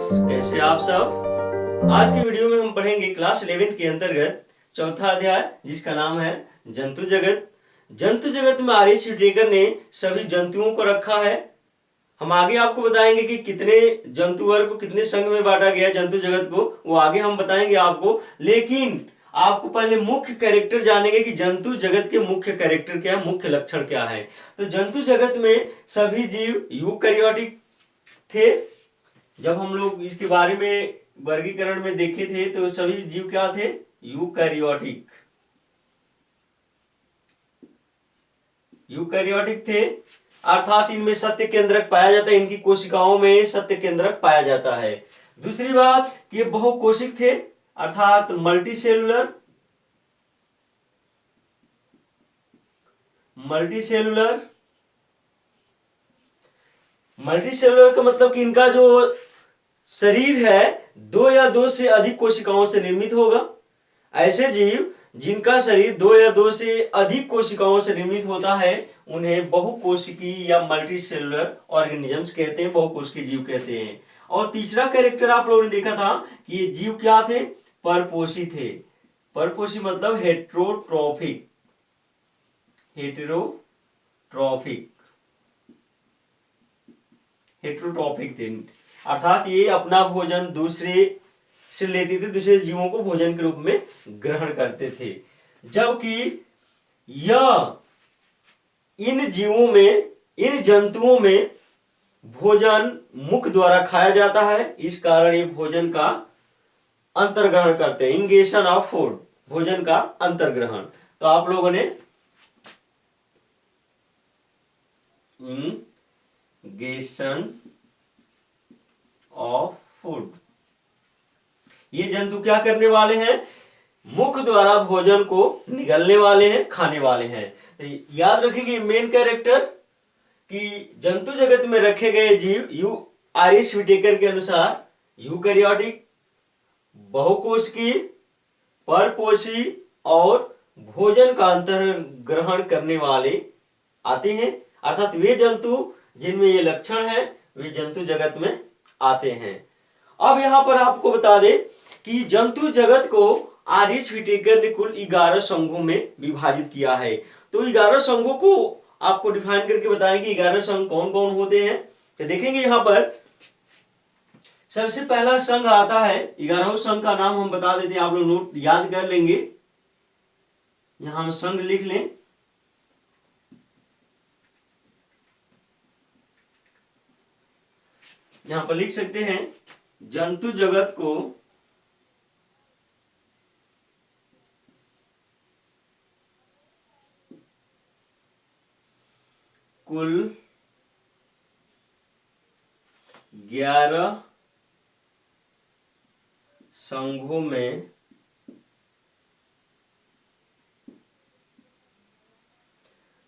कैसे आप सब। आज की वीडियो में हम पढ़ेंगे क्लास 11th के अंतर्गत चौथा अध्याय जिसका नाम है जंतु जगत। जंतु जगत में आर.एच. व्हिटेकर ने सभी जंतुओं को रखा है। हम आगे आपको बताएंगे कि कितने जंतु वर्ग को कितने संघ में बांटा गया जंतु जगत को, वो आगे हम बताएंगे आपको। लेकिन आपको पहले मुख्य कैरेक्टर जानेंगे कि जंतु जगत के मुख्य कैरेक्टर क्या है, मुख्य लक्षण क्या है। तो जंतु जगत में सभी जीव यूकैरियोटिक थे। जब हम लोग इसके बारे में वर्गीकरण में देखे थे तो सभी जीव क्या थे, यूकैरियोटिक थे, अर्थात इनमें सत्य केंद्रक पाया जाता है, इनकी कोशिकाओं में सत्य केंद्रक पाया जाता है। दूसरी बात कि ये बहुकोशिक थे, अर्थात मल्टीसेलुलर का मतलब कि इनका जो शरीर है दो या दो से अधिक कोशिकाओं से निर्मित होगा। ऐसे जीव जिनका शरीर दो या दो से अधिक कोशिकाओं से निर्मित होता है उन्हें बहुकोशिकी या मल्टीसेलुलर ऑर्गेनिजम्स कहते हैं, बहुकोशिकी जीव कहते हैं। और तीसरा कैरेक्टर आप लोगों ने देखा था कि ये जीव क्या थे, परपोषी थे। परपोषी मतलब हेटेरोट्रॉफिक थे, अर्थात ये अपना भोजन दूसरे से लेते थे, दूसरे जीवों को भोजन के रूप में ग्रहण करते थे। जबकि यह इन जंतुओं में भोजन मुख द्वारा खाया जाता है, इस कारण ये भोजन का अंतर्ग्रहण करते हैं, इंगेशन ऑफ फूड, भोजन का अंतर्ग्रहण। तो आप लोगों ने इंगेशन ऑफ फूड, ये जंतु क्या करने वाले हैं, मुख द्वारा भोजन को निगलने वाले हैं, खाने वाले हैं। तो याद रखेंगे मेन कैरेक्टर कि जंतु जगत में रखे गए जीव आर.एच. व्हिटेकर के अनुसार यूकैरियोटिक, बहुकोशिकी, परपोषी और भोजन का अंतर्ग्रहण करने वाले आते हैं, अर्थात वे जंतु जिनमें ये लक्षण है वे जंतु जगत में आते हैं। अब यहां पर आपको बता दें कि जंतु जगत को आर.एच. व्हिटेकर ने कुल 11 संघों में विभाजित किया है। तो 11 संघों को आपको डिफाइन करके बताएंगे 11 संघ कौन कौन होते हैं। तो देखेंगे यहां पर सबसे पहला संघ आता है, 11 संघ का नाम हम बता देते हैं, आप लोग नोट याद कर लेंगे। यहां हम संघ लिख लें। यहां पर लिख सकते हैं जंतु जगत को कुल 11 संघों में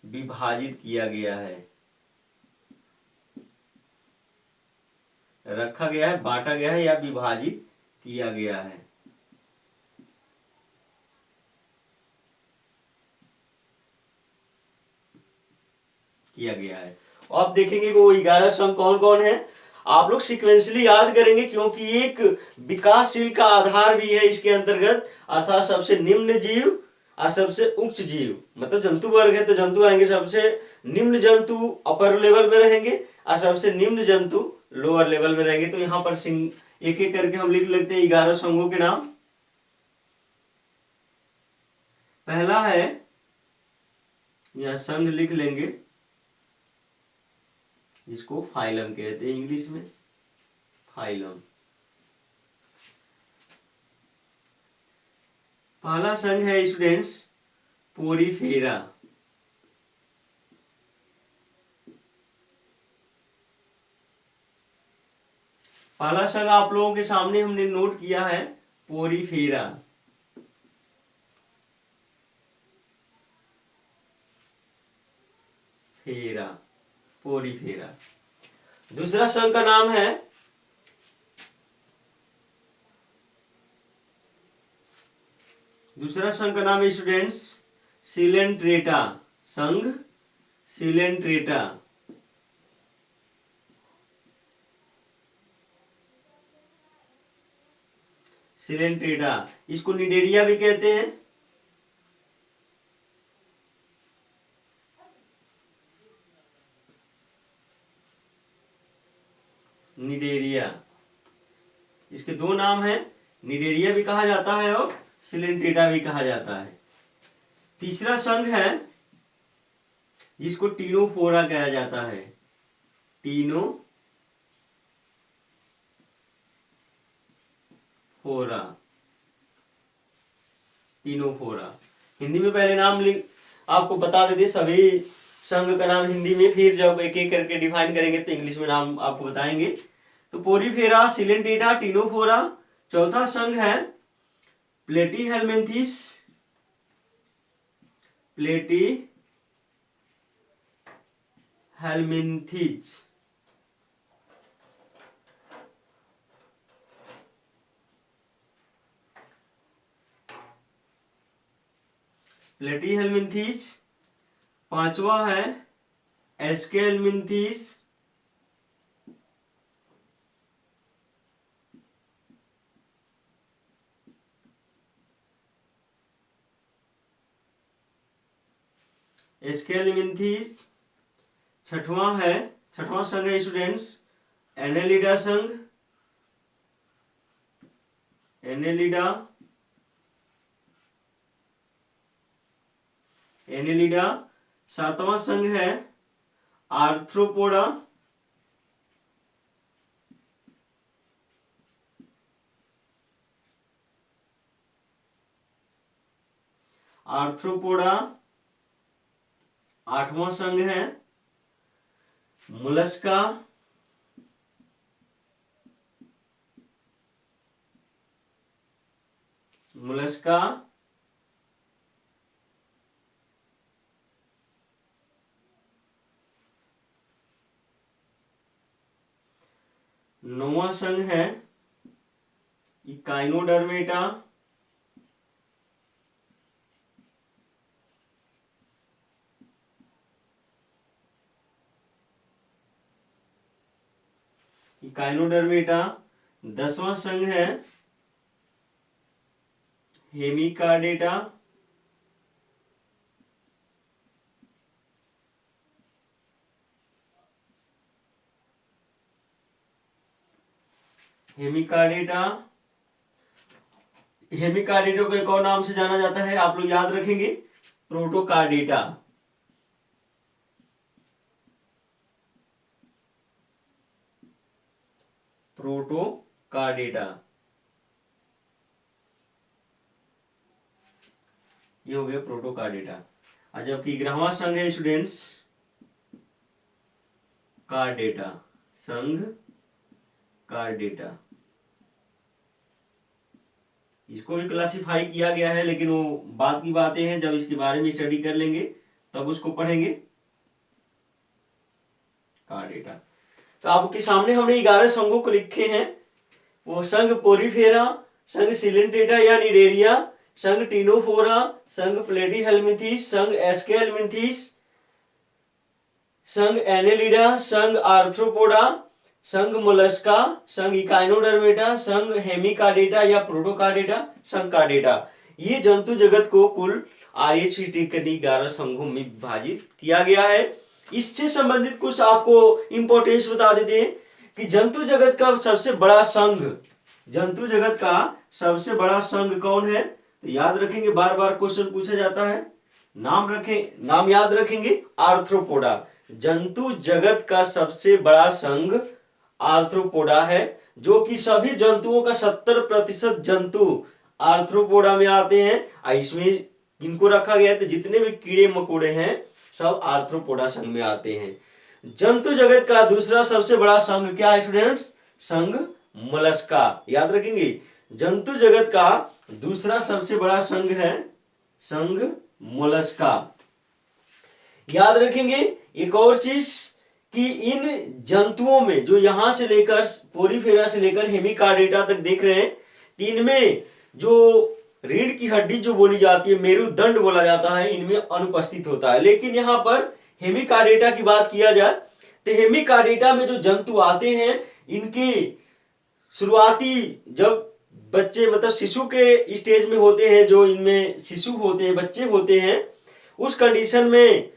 विभाजित किया गया है, रखा गया है, बांटा गया है या विभाजित किया गया है। अब देखेंगे वो 11 संघ कौन कौन है। आप लोग सीक्वेंसली याद करेंगे क्योंकि एक विकासशील का आधार भी है इसके अंतर्गत, अर्थात सबसे निम्न जीव और सबसे उच्च जीव, मतलब जंतु वर्ग है तो जंतु आएंगे, सबसे निम्न जंतु अपर लेवल में रहेंगे और सबसे निम्न जंतु लोअर लेवल में रहेंगे। तो यहाँ पर एक एक करके हम लिख लेते हैं 11 संघों के नाम। पहला है, यह संघ लिख लेंगे, जिसको फाइलम कहते हैं इंग्लिश में, फाइलम। पहला संघ है स्टूडेंट्स पोरीफेरा। पहला संघ आप लोगों के सामने हमने नोट किया है, पोरीफेरा। पोरीफेरा। दूसरा संघ का नाम है स्टूडेंट्स सिलेंट्रेटा, संघ सिलेंट्रेटा। सिलेंट्रेटा, इसको निडेरिया भी कहते हैं। निडेरिया, इसके दो नाम हैं, निडेरिया भी कहा जाता है और सिलेंट्रेटा भी कहा जाता है। तीसरा संघ है जिसको टीनोफोरा कहा जाता है। टीनोफोरा, हिंदी में पहले नाम आपको बता देते सभी संघ का नाम हिंदी में, फिर जब एक एक करके डिफाइन करेंगे तो इंग्लिश में नाम आपको बताएंगे। तो पोरीफेरा, सिलेंट्रेटा, टीनोफोरा। चौथा संघ है प्लेटीहेल्मिन्थीस। Platyhelminthes, Platyhelminthes. पांचवा है एस्केहेल्मिन्थीस। एस्केहेल्मिन्थीस। छठवां संघ है स्टूडेंट्स एनेलिडा संघ। एनेलिडा। सातवां संघ है आर्थ्रोपोडा। आठवां संघ है मोलस्का। नौवां संघ है इकाइनोडर्मेटा। दसवां संघ है हेमिकार्डेटा। हेमिकार्डेटा को एक और नाम से जाना जाता है, आप लोग याद रखेंगे, प्रोटोकार्डेटा। ये हो गया प्रोटोकार्डेटा। और जबकि 11वां संघ है स्टूडेंट्स कार्डेटा, संघ कार्डेटा। इसको भी क्लासिफाई किया गया है, लेकिन वो बात की बातें हैं, जब इसके बारे में स्टडी कर लेंगे तब उसको पढ़ेंगे। कार्डेटा। तो आपके सामने हमने 11 संघों को लिखे हैं। वो संघ पोरीफेरा, संघ सिलेंट्रेटा या निडेरिया, संघ टीनोफोरा, संघ प्लेटीहेल्मिन्थीस, संघ एस्केहेल्मिन्थीस, संघ एनेलिडा, संघ आर्थ्रोपोडा, संघ मोलस्का, संघ इकाइनोडर्मेटा, संघ हेमिकार्डेटा या प्रोटोकार्डेटा, संघ कार्डेटा। ये जंतु जगत को कुल RHVT के 11 संघों में विभाजित किया गया है। इससे संबंधित कुछ आपको इंपॉर्टेंस बता देते हैं कि जंतु जगत का सबसे बड़ा संघ कौन है। तो याद रखेंगे, बार बार क्वेश्चन पूछा जाता है, नाम याद रखेंगे, आर्थ्रोपोडा। जंतु जगत का सबसे बड़ा संघ आर्थ्रोपोडा है, जो कि सभी जंतुओं का 70% जंतु आर्थ्रोपोडा में आते हैं। इसमें इनको रखा गया है, तो जितने भी कीड़े मकोड़े हैं सब आर्थ्रोपोडा संघ में आते हैं। जंतु जगत का दूसरा सबसे बड़ा संघ क्या है स्टूडेंट्स? संघ मोलस्का। याद रखेंगे, जंतु जगत का दूसरा सबसे बड़ा संघ है संघ मोलस्का। याद रखेंगे एक और चीज कि इन जंतुओं में जो यहां से लेकर पोरीफेरा से लेकर हेमिकार्डेटा तक देख रहे हैं, इनमें जो रीढ़ की हड्डी जो बोली जाती है, मेरुदंड बोला जाता है, इनमें अनुपस्थित होता है। लेकिन यहाँ पर हेमिकार्डेटा की बात किया जाए तो हेमिकार्डेटा में जो जंतु आते हैं, इनकी शुरुआती जब बच्चे मतलब शिशु के स्टेज में होते हैं, जो इनमें शिशु होते हैं, बच्चे होते हैं, उस कंडीशन में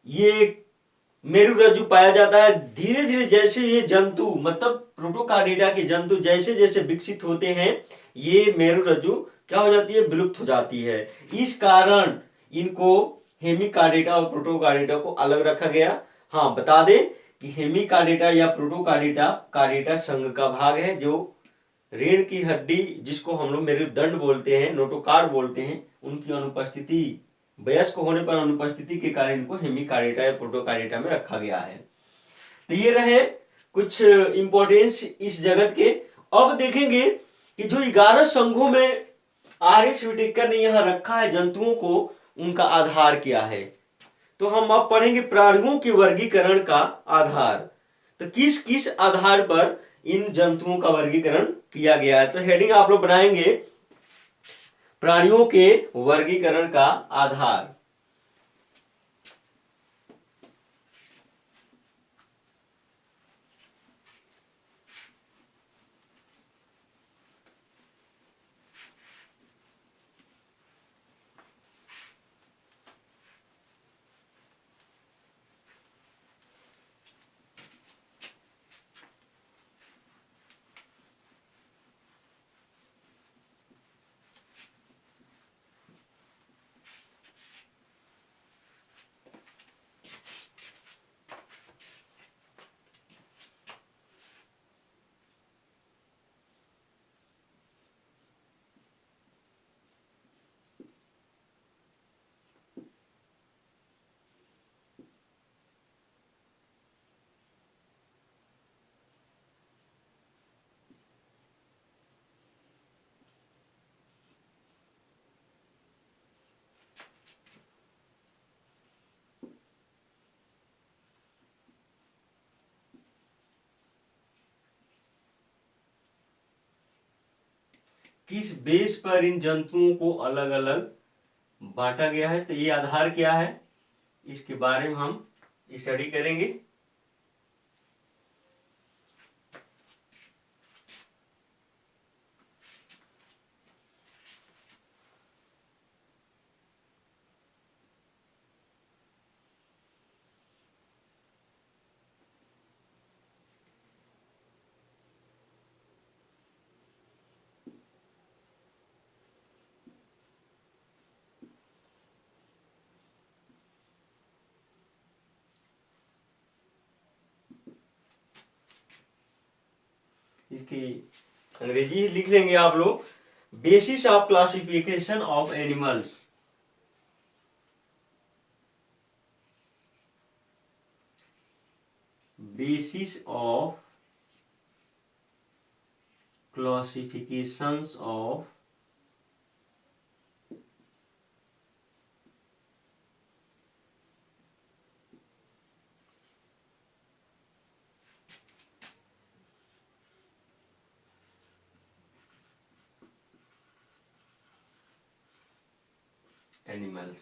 ये मेरुरज्जु पाया जाता है। धीरे धीरे जैसे ये जंतु मतलब प्रोटोकार्डिया के जंतु जैसे जैसे विकसित होते हैं, ये मेरुरज्जु क्या हो जाती है, विलुप्त हो जाती है। इस कारण इनको हेमिकार्डिया और प्रोटोकार्डिया को अलग रखा गया। हाँ, बता दें कि हेमिकार्डिया या प्रोटोकार्डिया कार्डिया संघ का भाग है, जो रीढ़ की हड्डी जिसको हम लोग मेरुदंड बोलते हैं, नोटोकार्ड बोलते हैं, उनकी अनुपस्थिति, वयस्क होने पर अनुपस्थिति के कारण इनको हेमिकार्डिया या प्रोटोकार्डिया में रखा गया है। तो ये रहे कुछ इंपॉर्टेंस इस जगत के। अब देखेंगे कि जो 11 संघों में आर.एच. व्हिटेकर ने यहाँ रखा है जंतुओं को, उनका आधार क्या है। तो हम अब पढ़ेंगे प्राणियों के वर्गीकरण का आधार। तो किस किस आधार पर इन जंतुओं का वर्गीकरण किया गया है। तो हेडिंग आप लोग बनाएंगे प्राणियों के वर्गीकरण का आधार। किस बेस पर इन जंतुओं को अलग अलग बांटा गया है, तो ये आधार क्या है, इसके बारे में हम स्टडी करेंगे। इसकी अंग्रेजी लिख लेंगे आप लोग। Basis of classification of animals. Basis of classifications of animals.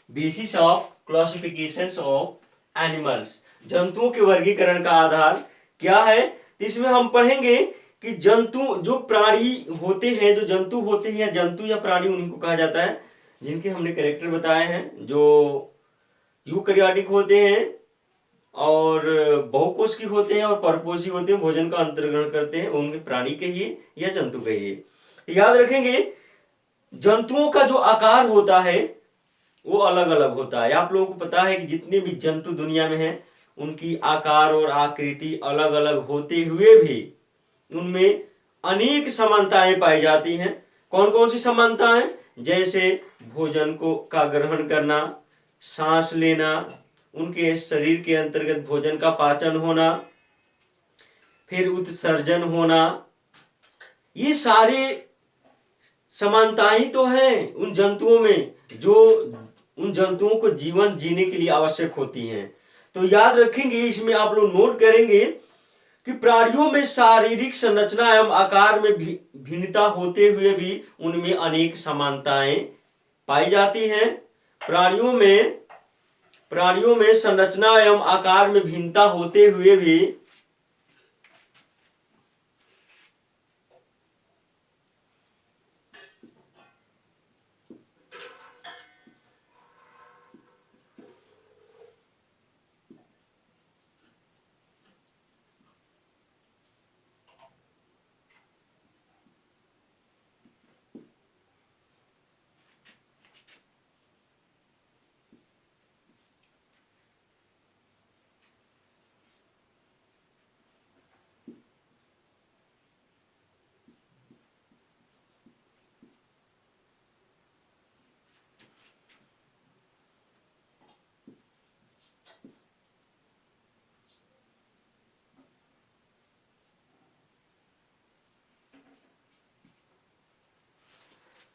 Basis of classifications of animals, जंतुओं के वर्गीकरण का आधार क्या है। इसमें हम पढ़ेंगे कि जंतु जो प्राणी होते हैं, जो जंतु होते हैं, जंतु या प्राणी उन्हीं को कहा जाता है जिनके हमने कैरेक्टर बताए हैं, जो यूकैरियोटिक होते हैं और बहुकोषी होते हैं और परपोषी होते हैं, भोजन का अंतर्ग्रहण करते हैं, उनके प्राणी कहिए या जंतु कहिए। याद रखेंगे जंतुओं का जो आकार होता है वो अलग अलग होता है। आप लोगों को पता है कि जितने भी जंतु दुनिया में हैं उनकी आकार और आकृति अलग अलग होते हुए भी उनमें अनेक समानताएं पाई जाती हैं। कौन कौन सी समानताएं, जैसे भोजन को का ग्रहण करना, सांस लेना, उनके शरीर के अंतर्गत भोजन का पाचन होना, फिर उत्सर्जन होना, ये सारे समानताएं ही तो हैं उन जंतुओं में जो उन जंतुओं को जीवन जीने के लिए आवश्यक होती हैं। तो याद रखेंगे, इसमें आप लोग नोट करेंगे कि प्राणियों में शारीरिक संरचना एवं आकार में भिन्नता होते हुए भी उनमें अनेक समानताएं पाई जाती हैं। प्राणियों में संरचना एवं आकार में भिन्नता होते हुए भी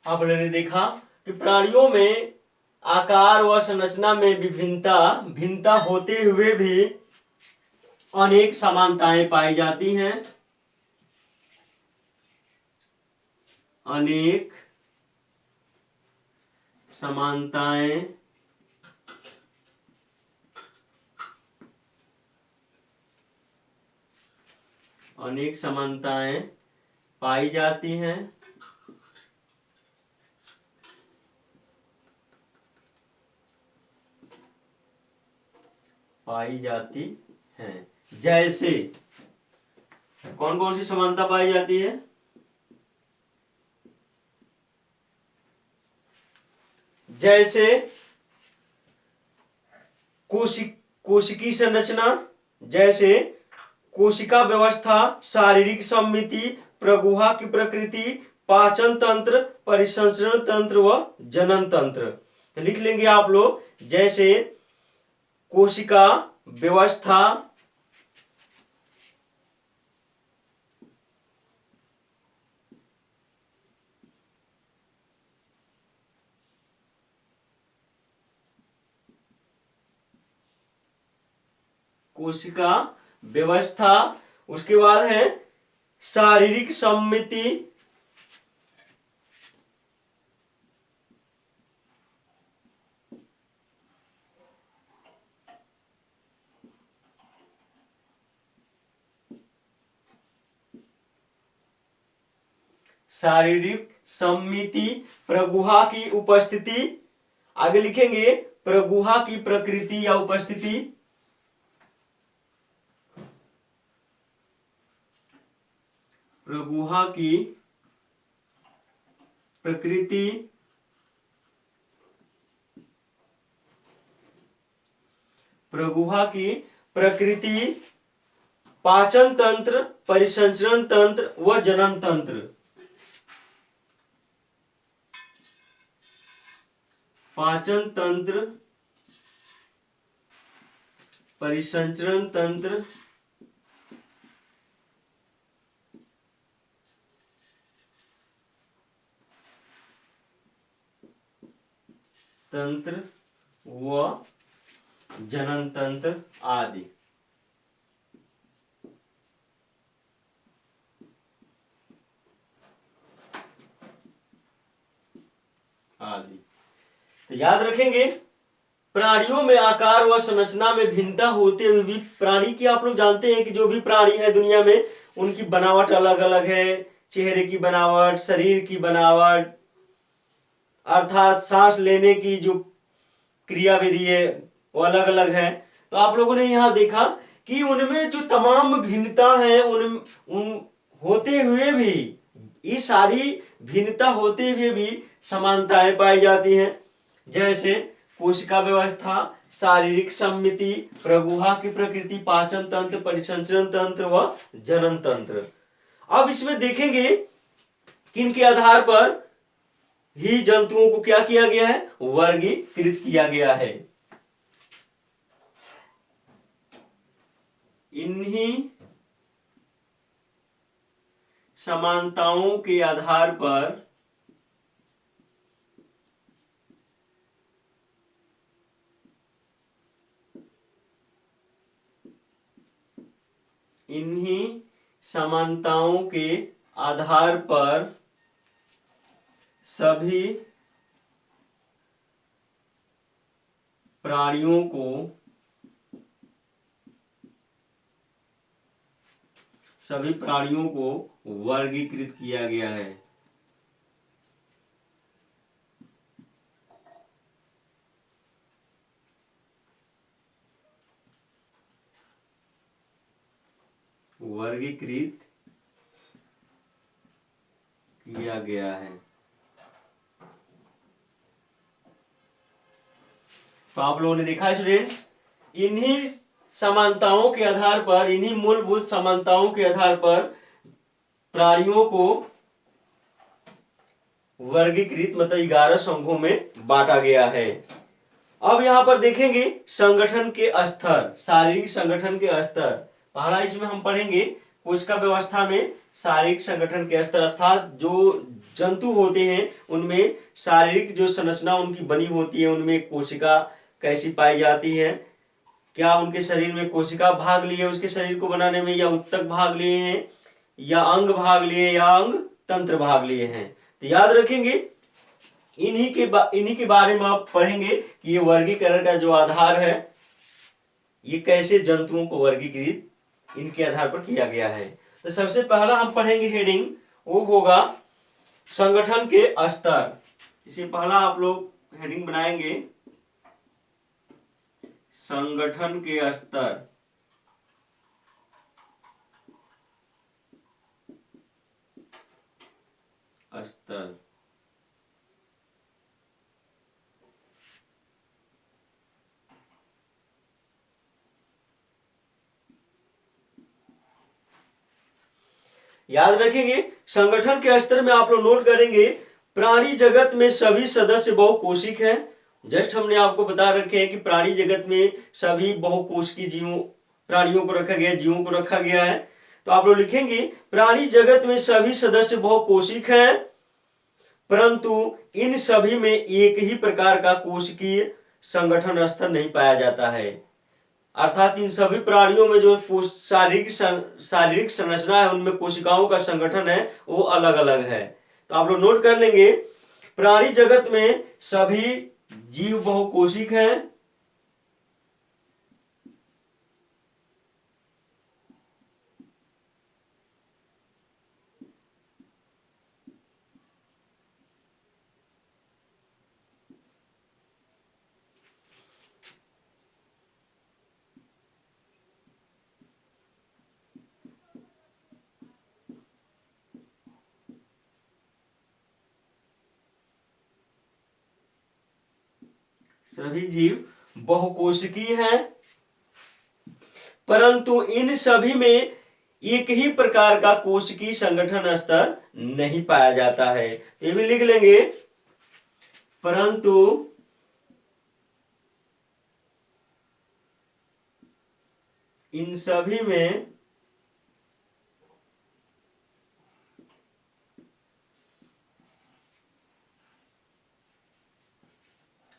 आप लोगों ने देखा कि प्राणियों में आकार व संरचना में भिन्नता होते हुए भी अनेक समानताएं पाई जाती हैं। अनेक समानताएं पाई जाती हैं। जैसे कौन कौन सी समानता पाई जाती है? जैसे कोशिकी संरचना, जैसे कोशिका व्यवस्था, शारीरिक सममिति, प्रगुहा की प्रकृति, पाचन तंत्र, परिसंचरण तंत्र व जनन तंत्र। तो लिख लेंगे आप लोग, जैसे कोशिका व्यवस्था, उसके बाद है शारीरिक सममिति, प्रगुहा की उपस्थिति, आगे लिखेंगे प्रगुहा की प्रकृति या उपस्थिति, प्रगुहा की प्रकृति, पाचन तंत्र, परिसंचरण तंत्र व जनन तंत्र। पाचन तंत्र, परिसंचरण तंत्र, व जनन तंत्र आदि। तो याद रखेंगे, प्राणियों में आकार व संरचना में भिन्नता होते हुए भी, प्राणी की आप लोग जानते हैं कि जो भी प्राणी है दुनिया में उनकी बनावट अलग अलग है। चेहरे की बनावट, शरीर की बनावट, अर्थात सांस लेने की जो क्रिया विधि है वो अलग अलग है। तो आप लोगों ने यहाँ देखा कि उनमें जो तमाम भिन्नता है उन होते हुए भी, ये सारी भिन्नता होते हुए भी समानताएं पाई जाती हैं। जैसे कोशिका व्यवस्था, शारीरिक सममिति, प्रगुहा की प्रकृति, पाचन तंत्र, परिसंचरण तंत्र व जनन तंत्र। अब इसमें देखेंगे किन के आधार पर ही जंतुओं को क्या किया गया है, वर्गीकृत किया गया है। इन्हीं समानताओं के आधार पर सभी प्राणियों को वर्गीकृत किया गया है। तो आप लोगों ने देखा स्टूडेंट्स, इन्हीं समानताओं के आधार पर, इन्हीं मूलभूत समानताओं के आधार पर प्राणियों को वर्गीकृत मतलब 11 संघों में बांटा गया है। अब यहां पर देखेंगे संगठन के स्तर, शारीरिक संगठन के स्तर। पहला इसमें हम पढ़ेंगे कोशिका व्यवस्था में शारीरिक संगठन के स्तर, अर्थात जो जंतु होते हैं उनमें शारीरिक जो संरचना उनकी बनी होती है, उनमें कोशिका कैसी पाई जाती है, क्या उनके शरीर में कोशिका भाग लिए उसके शरीर को बनाने में, या उत्तक भाग लिए हैं, या अंग भाग लिए, या अंग तंत्र भाग लिए हैं। तो याद रखेंगे इन्हीं के बारे में आप पढ़ेंगे कि ये वर्गीकरण का जो आधार है, ये कैसे जंतुओं को वर्गीकृत इनके आधार पर किया गया है। तो सबसे पहला हम पढ़ेंगे हेडिंग, वो होगा संगठन के स्तर। इसे पहला आप लोग हेडिंग बनाएंगे, संगठन के स्तर। स्तर याद रखेंगे संगठन के स्तर में आप लोग नोट करेंगे प्राणी जगत में सभी सदस्य बहुकोशिक हैं। जस्ट हमने आपको बता रखे हैं कि प्राणी जगत में सभी बहुकोशिकीय जीवों प्राणियों को रखा गया, जीवों को रखा गया है। तो आप लोग लिखेंगे प्राणी जगत में सभी सदस्य बहुकोशिक हैं, परंतु इन सभी में एक ही प्रकार का कोशिकीय संगठन स्तर नहीं पाया जाता है। अर्थात इन सभी प्राणियों में जो शारीरिक संरचना है, उनमें कोशिकाओं का संगठन है, वो अलग अलग है। तो आप लोग नोट कर लेंगे प्राणी जगत में सभी जीव बहुकोशिक हैं, सभी जीव बहुकोशिकीय हैं, परंतु इन सभी में एक ही प्रकार का कोशिकीय संगठन स्तर नहीं पाया जाता है। तो ये भी लिख लेंगे, परंतु इन सभी में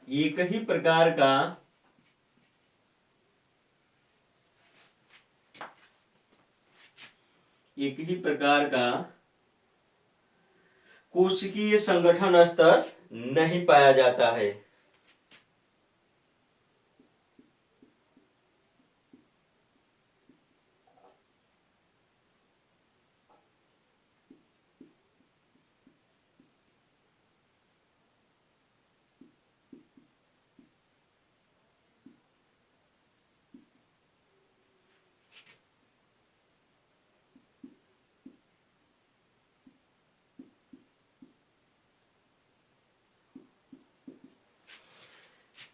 एक ही प्रकार का कोशिकीय संगठन स्तर नहीं पाया जाता है।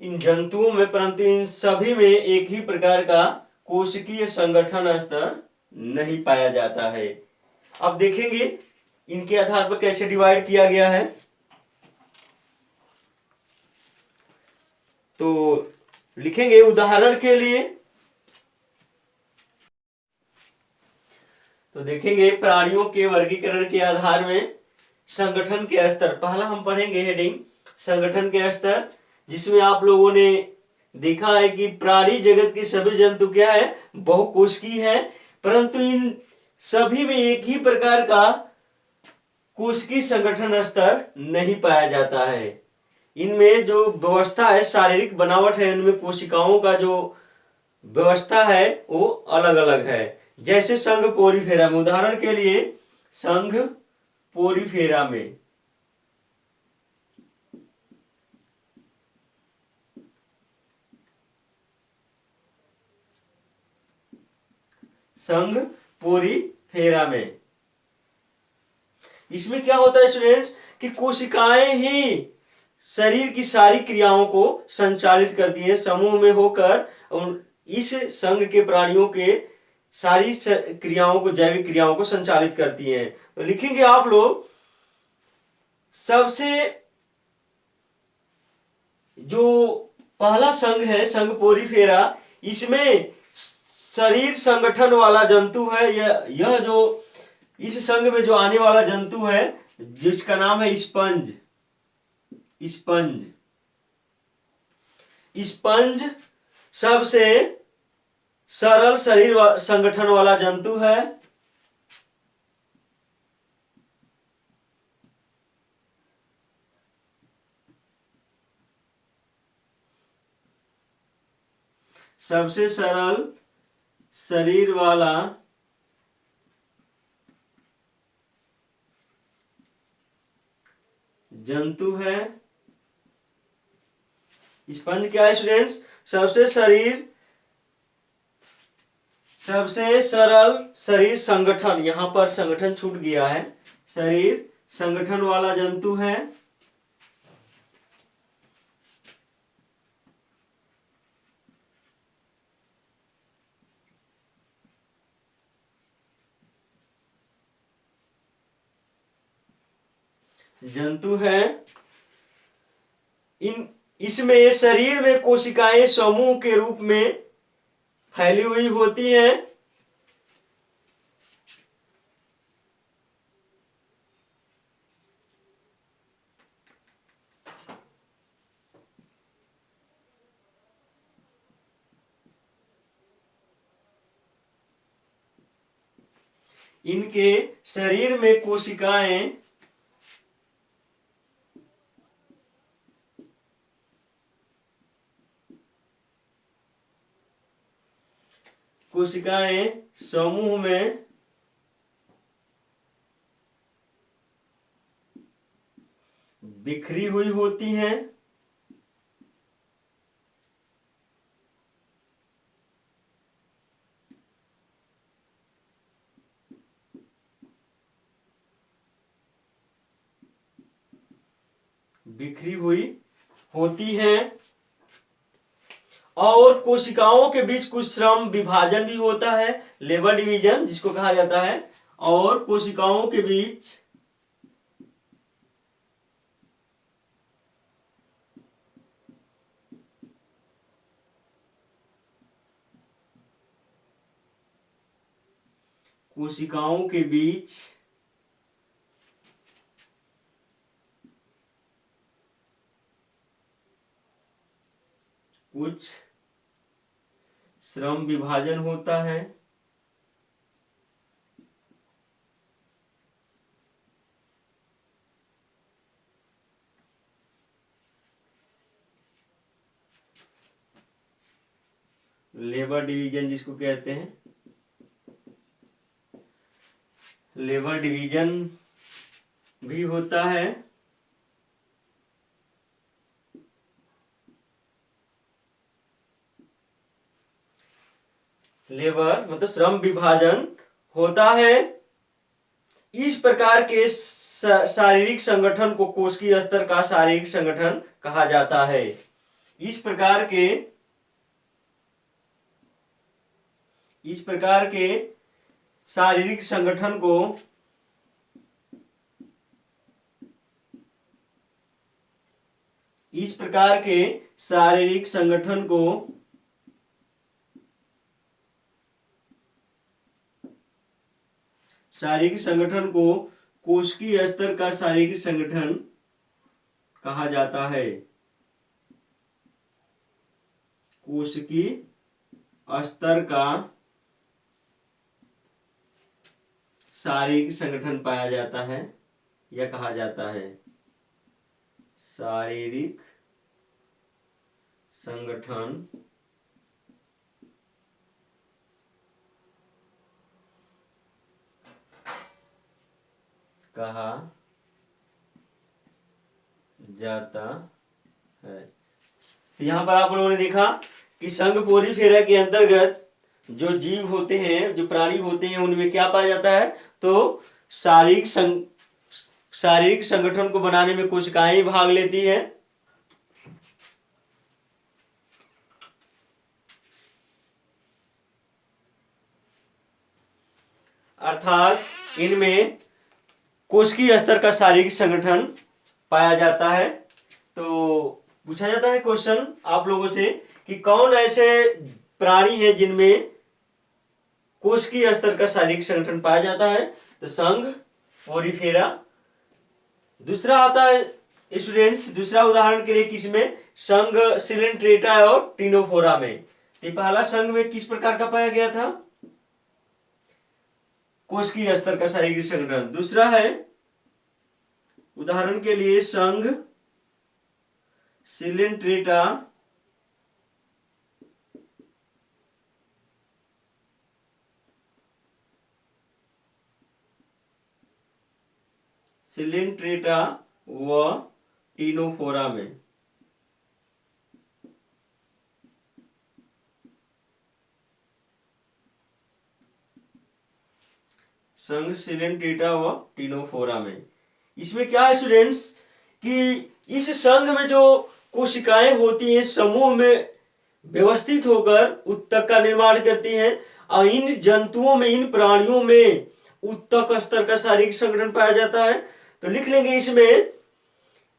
इन जंतुओं में, परंतु इन सभी में एक ही प्रकार का कोशिकीय संगठन स्तर नहीं पाया जाता है। अब देखेंगे इनके आधार पर कैसे डिवाइड किया गया है। तो लिखेंगे उदाहरण के लिए, तो देखेंगे प्राणियों के वर्गीकरण के आधार में संगठन के स्तर। पहला हम पढ़ेंगे हेडिंग संगठन के स्तर, जिसमें आप लोगों ने देखा है कि प्राणी जगत के सभी जंतु क्या है, बहुकोशिकीय है, परंतु इन सभी में एक ही प्रकार का कोशिकीय संगठन स्तर नहीं पाया जाता है। इनमें जो व्यवस्था है, शारीरिक बनावट है, इनमें कोशिकाओं का जो व्यवस्था है वो अलग अलग है। जैसे संघ पोरीफेरा में, उदाहरण के लिए संघ पोरीफेरा में संघ पोरीफेरा में इसमें क्या होता है स्टूडेंट्स कि कोशिकाएं ही शरीर की सारी क्रियाओं को संचालित करती हैं, समूह में होकर इस संघ के प्राणियों के सारी क्रियाओं को, जैविक क्रियाओं को संचालित करती हैं। तो लिखेंगे आप लोग सबसे जो पहला संघ है संघ पोरीफेरा, इसमें शरीर संगठन वाला जंतु है। यह जो इस संघ में जो आने वाला जंतु है जिसका नाम है स्पंज। स्पंज स्पंज सबसे सरल शरीर संगठन वाला जंतु है। सबसे सरल शरीर वाला जंतु है स्पंज। क्या है स्टूडेंट्स? सबसे सरल शरीर संगठन, यहां पर संगठन छूट गया है, शरीर संगठन वाला जंतु है। जंतु है। इसमें शरीर में कोशिकाएं समूह के रूप में फैली हुई होती हैं। इनके शरीर में कोशिकाएं समूह में बिखरी हुई होती हैं। बिखरी हुई होती हैं और कोशिकाओं के बीच कुछ श्रम विभाजन भी होता है, लेबर डिवीजन जिसको कहा जाता है। और कोशिकाओं के बीच कुछ श्रम विभाजन होता है। लेबर डिवीजन जिसको कहते हैं, लेबर डिवीजन भी होता है। लेबर मतलब श्रम विभाजन होता है। इस प्रकार के शारीरिक संगठन को कोशिकीय स्तर का शारीरिक संगठन कहा जाता है। इस प्रकार के शारीरिक संगठन को कोशिकीय स्तर का शारीरिक संगठन कहा जाता है। कोशिकीय स्तर का शारीरिक संगठन पाया जाता है या कहा जाता है। शारीरिक संगठन कहा जाता है। तो यहां पर आप लोगों ने देखा कि संघ पोरीफेरा के अंतर्गत जो जीव होते हैं, जो प्राणी होते हैं, उनमें क्या पाया जाता है? तो शारीरिक संगठन को बनाने में कोशिकाएं भाग लेती है। अर्थात इनमें कोशिकीय स्तर का शारीरिक संगठन पाया जाता है। तो पूछा जाता है क्वेश्चन आप लोगों से कि कौन ऐसे प्राणी है जिनमें कोशिकीय स्तर का शारीरिक संगठन पाया जाता है? तो संघ पोरीफेरा दूसरा आता है स्टूडेंट्स, दूसरा उदाहरण के लिए किसमें, संघ सिलेंट्रेटा और टिनोफोरा में। तो पहला संघ में किस प्रकार का पाया गया था, कोशिकीय स्तर का शारीरिक संगठन। दूसरा है उदाहरण के लिए संघ सिलेंट्रेटा व टिनोफोरा में। संघ सिलेंट्रेटा व टिनोफोरा में, इसमें क्या है स्टूडेंट्स कि इस संघ में जो कोशिकाएं होती हैं समूह में व्यवस्थित होकर उत्तक का निर्माण करती हैं, और इन जंतुओं में, इन प्राणियों में उत्तक स्तर का शारीरिक संगठन पाया जाता है। तो लिख लेंगे इसमें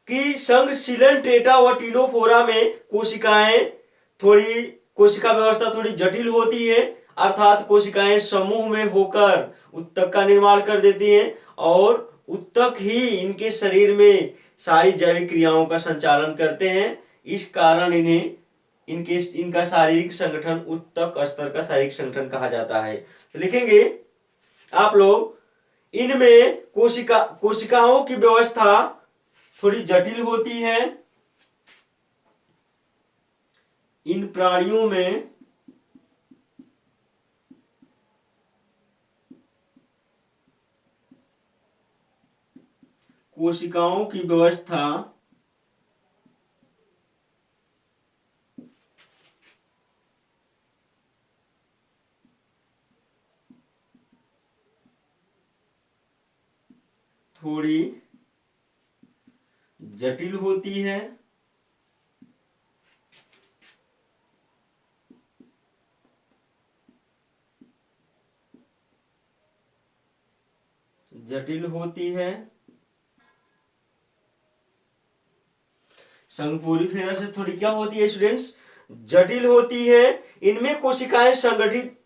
कि संघ सिलेंट्रेटा व टिनोफोरा में कोशिका व्यवस्था थोड़ी जटिल होती है, अर्थात कोशिकाएं समूह में होकर उत्तक का निर्माण कर देती हैं, और उत्तक ही इनके शरीर में सारी जैविक क्रियाओं का संचालन करते हैं। इस कारण इनका शारीरिक संगठन उत्तक स्तर का शारीरिक संगठन कहा जाता है। तो लिखेंगे आप लोग, इनमें कोशिकाओं की व्यवस्था थोड़ी जटिल होती है, इन प्राणियों में कोशिकाओं की व्यवस्था थोड़ी जटिल होती है, संघ पोलीफेरा से थोड़ी क्या होती है स्टूडेंट्स, जटिल होती है। इनमें कोशिकाएं संगठित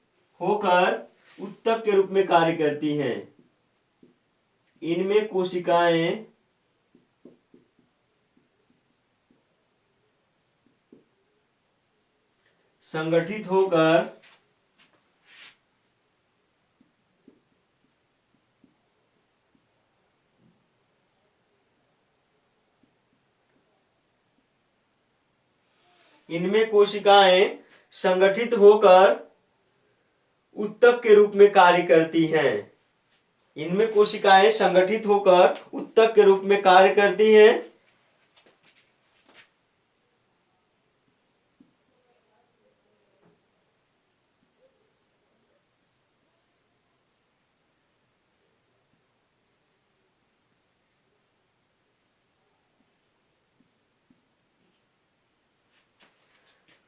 होकर उत्तक के रूप में कार्य करती हैं। इनमें कोशिकाएं संगठित होकर उत्तक के रूप में कार्य करती हैं। इनमें कोशिकाएं संगठित होकर उत्तक के रूप में कार्य करती हैं।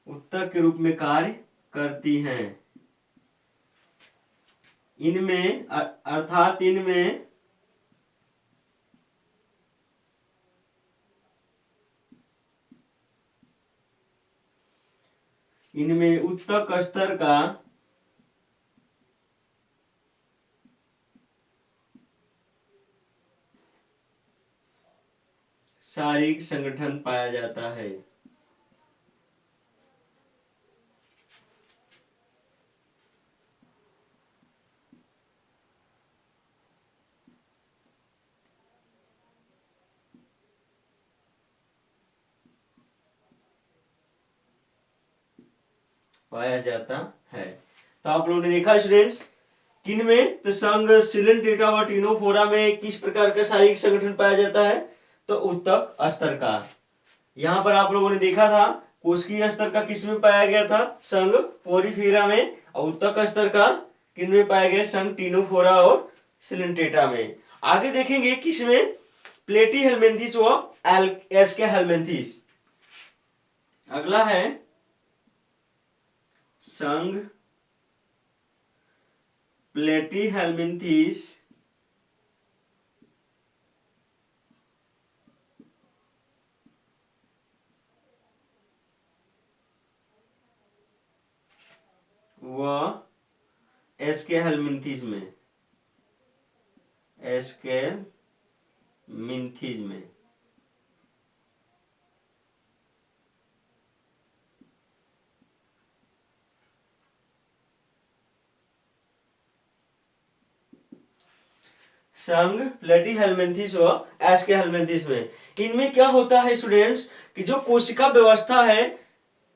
उत्तक के रूप में कार्य करती हैं। अर्थात इनमें उत्तक स्तर का शारीरिक संगठन पाया जाता है। तो आप लोगों ने देखा स्टूडेंट्स, किन में, तो संघ सिलेंट्रेटा व टिनोफोरा में किस प्रकार का शारीरिक संगठन पाया जाता है, तो उत्तक स्तर का। यहां पर आप लोगों ने देखा था कोशिकीय स्तर का किस में पाया गया था, संघ पोरीफेरा में, और उत्तक स्तर का किन में पाया गया, संघ टिनोफोरा और सिलेंट्रेटा में। आगे देखेंगे किसमें, प्लेटी हेलमिंथिस व एस्के हेलमिंथिस। अगला है संघ प्लेटी हेलमिंथिस व एस्के हेलमिंथिस में। एस्के मिन्थिज में। संघ प्लेटीहेल्मिन्थिस व एस्केहेल्मिन्थिस में। इनमें क्या होता है स्टूडेंट्स कि जो कोशिका व्यवस्था है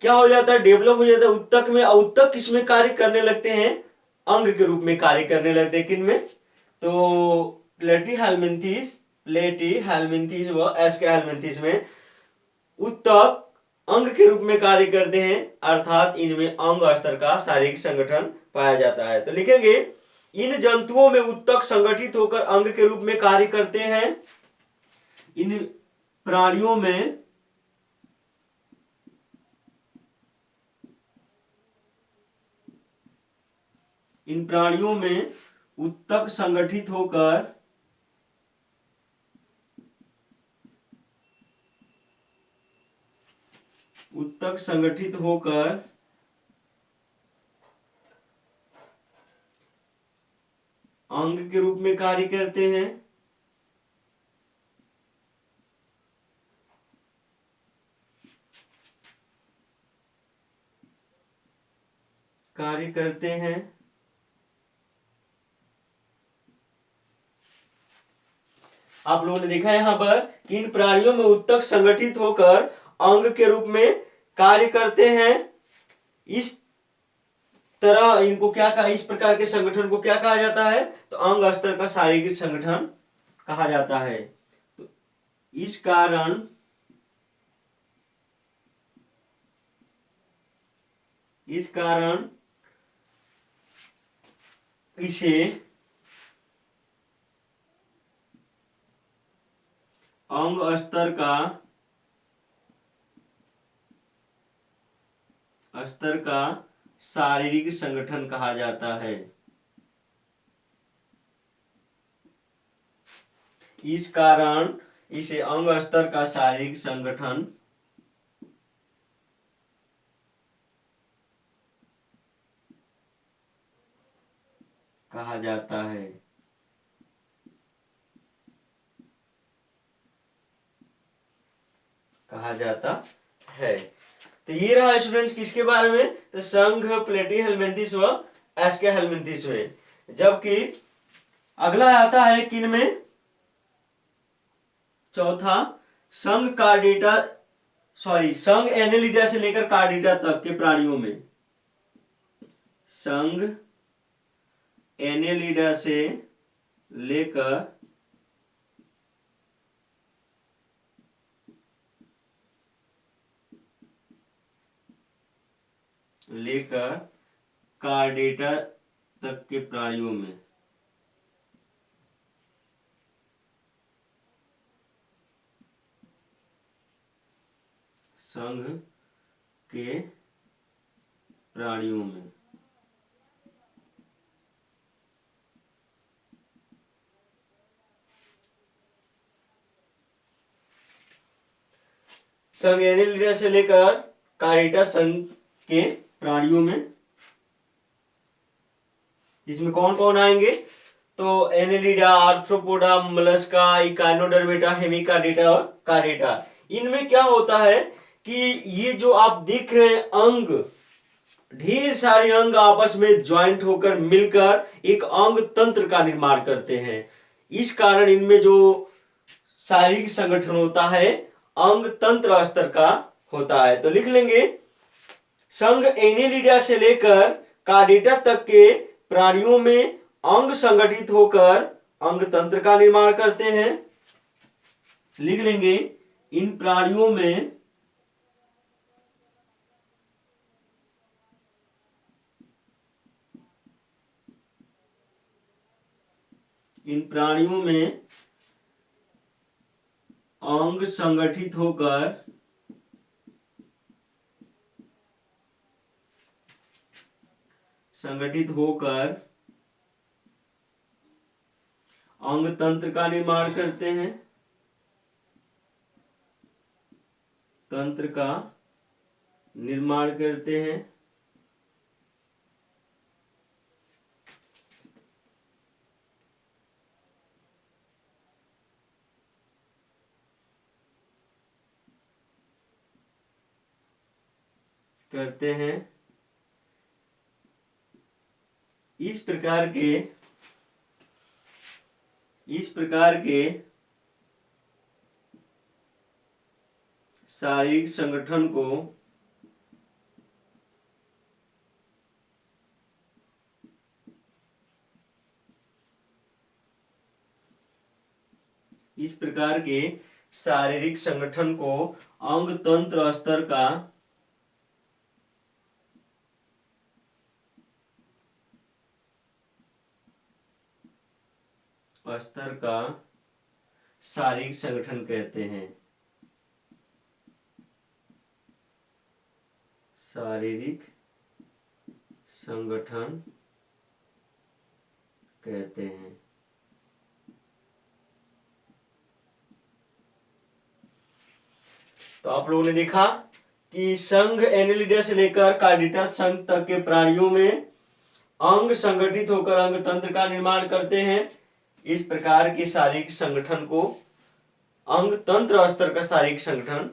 क्या हो जाता है, डेवलप हो जाता है उत्तक में, और उत्तक किसमें कार्य करने लगते हैं, अंग के रूप में कार्य करने लगते हैं। किन में, तो प्लेटीहेल्मिन्थिस व एस्केहेल्मिन्थिस में उत्तक अंग के रूप में कार्य करते हैं, अर्थात इनमें अंग स्तर का शारीरिक संगठन पाया जाता है। तो लिखेंगे इन जंतुओं में उत्तक संगठित होकर अंग के रूप में कार्य करते हैं। इन प्राणियों में उत्तक संगठित होकर अंग के रूप में कार्य करते हैं। आप लोगों ने देखा यहां पर कि इन प्राणियों में उत्तक संगठित होकर अंग के रूप में कार्य करते हैं। इस तरह इनको क्या कहा, इस प्रकार के संगठन को क्या कहा जाता है, तो अंग स्तर का शारीरिक संगठन कहा जाता है। तो इस कारण इसे अंग स्तर का शारीरिक संगठन कहा जाता है। इस कारण इसे अंग स्तर का शारीरिक संगठन कहा जाता है। तो ये रहा स्टूडेंट्स किसके बारे में, तो संघ प्लेटीहेल्मिन्थिस व एस्केहेल्मिन्थिस में। जबकि अगला आता है किन में, चौथा संघ एनेलिडा से लेकर कार्डिटा तक के प्राणियों में। संघ एनेलिडा से लेकर कार्डेटा तक के प्राणियों में संघ के प्राणियों में संघ एनेलिडा से लेकर कार्डेटा संघ के प्राणियों में, इसमें कौन कौन आएंगे, तो Annelida, arthropoda, Mollusca, Echinodermata, Hemichordata और कार्डेटा। इनमें क्या होता है कि ये जो आप देख रहे हैं अंग, ढेर सारे अंग आपस में ज्वाइंट होकर मिलकर एक अंग तंत्र का निर्माण करते हैं। इस कारण इनमें जो शारीरिक संगठन होता है अंग तंत्र स्तर का होता है। तो लिख लेंगे संघ एनेलिडा से लेकर कार्डेटा तक के प्राणियों में अंग संगठित होकर अंग तंत्र का निर्माण करते हैं। लिख लेंगे इन प्राणियों में अंग संगठित होकर अंग तंत्र का निर्माण करते हैं। करते हैं। इस प्रकार के शारीरिक संगठन को अंग तंत्र स्तर का शारीरिक संगठन कहते हैं। शारीरिक संगठन कहते हैं। तो आप लोगों ने देखा कि संघ एनेलिडा से लेकर कार्डिटा संघ तक के प्राणियों में अंग संगठित होकर अंग तंत्र का निर्माण करते हैं। इस प्रकार के शारीरिक संगठन को अंग तंत्र स्तर का शारीरिक संगठन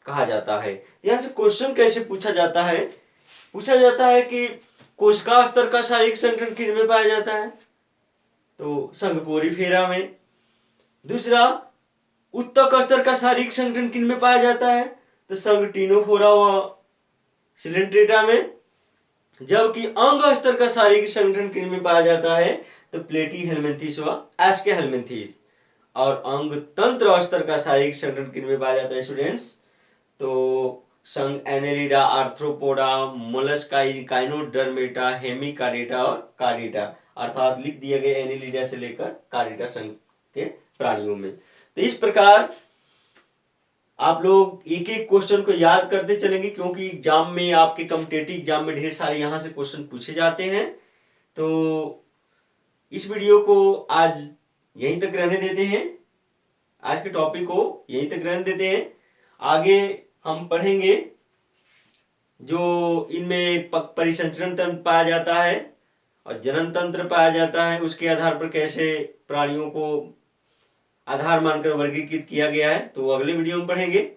कहा जाता है। यहां से क्वेश्चन कैसे पूछा जाता है? पूछा जाता है कि कोशिका स्तर का शारीरिक संगठन किन में पाया जाता है? तो संघ पोरीफेरा में। दूसरा, उत्तक स्तर का शारीरिक संगठन किन में पाया जाता है? तो संघ टिनोफोरा व सिलेंट्रेटा में। जबकि अंग स्तर का शारीरिक संगठन किन में पाया जाता है? तो प्लेटी हेलमिंथेस व एस्के हेलमिंथेस। और अंग तंत्र स्तर का शारीरिक संगठन किन में पाया जाता है स्टूडेंट्स? तो संघ एनेलिडा, आर्थ्रोपोडा, मोलस्काई, काइनोडर्मेटा, हेमिकार्डिटा और कार्डिटा, अर्थात लिख दिए गए एनेलिडा से लेकर कार्डिटा संघ के प्राणियों में। तो इस प्रकार आप लोग एक एक क्वेश्चन को याद करते चलेंगे, क्योंकि एग्जाम में, आपके कॉम्पिटिटिव एग्जाम में ढेर सारे यहाँ से क्वेश्चन पूछे जाते हैं। तो इस वीडियो को आज यहीं तक रहने देते हैं, आज के टॉपिक को यहीं तक रहने देते हैं। आगे हम पढ़ेंगे जो इनमें परिसंचरण तंत्र पाया जाता है और जनन तंत्र पाया जाता है, उसके आधार पर कैसे प्राणियों को आधार मानकर वर्गीकृत किया गया है, तो वो अगले वीडियो में पढ़ेंगे।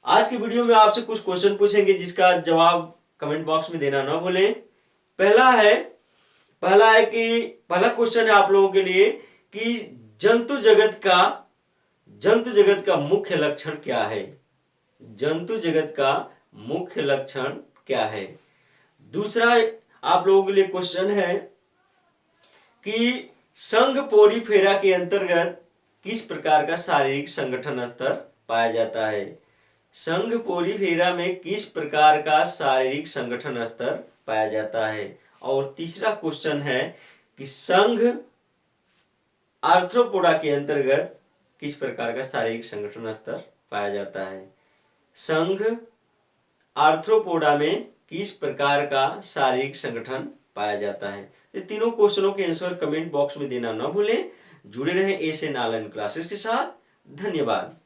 आज के वीडियो में आपसे कुछ क्वेश्चन पूछेंगे जिसका जवाब कमेंट बॉक्स में देना ना भूलें। पहला क्वेश्चन है आप लोगों के लिए कि जंतु जगत का मुख्य लक्षण क्या है? जंतु जगत का मुख्य लक्षण क्या है? दूसरा आप लोगों के लिए क्वेश्चन है कि संघ पोरीफेरा के अंतर्गत किस प्रकार का शारीरिक संगठन स्तर पाया जाता है? संघ पोरीफेरा में किस प्रकार का शारीरिक संगठन स्तर पाया जाता है? और तीसरा क्वेश्चन है कि संघ आर्थ्रोपोडा के अंतर्गत किस प्रकार का शारीरिक संगठन स्तर पाया जाता है? संघ आर्थ्रोपोडा में किस प्रकार का शारीरिक संगठन पाया जाता है? ये तीनों क्वेश्चनों के आंसर कमेंट बॉक्स में देना ना भूलें। जुड़े रहें एशियन ऑनलाइन क्लासेस के साथ। धन्यवाद।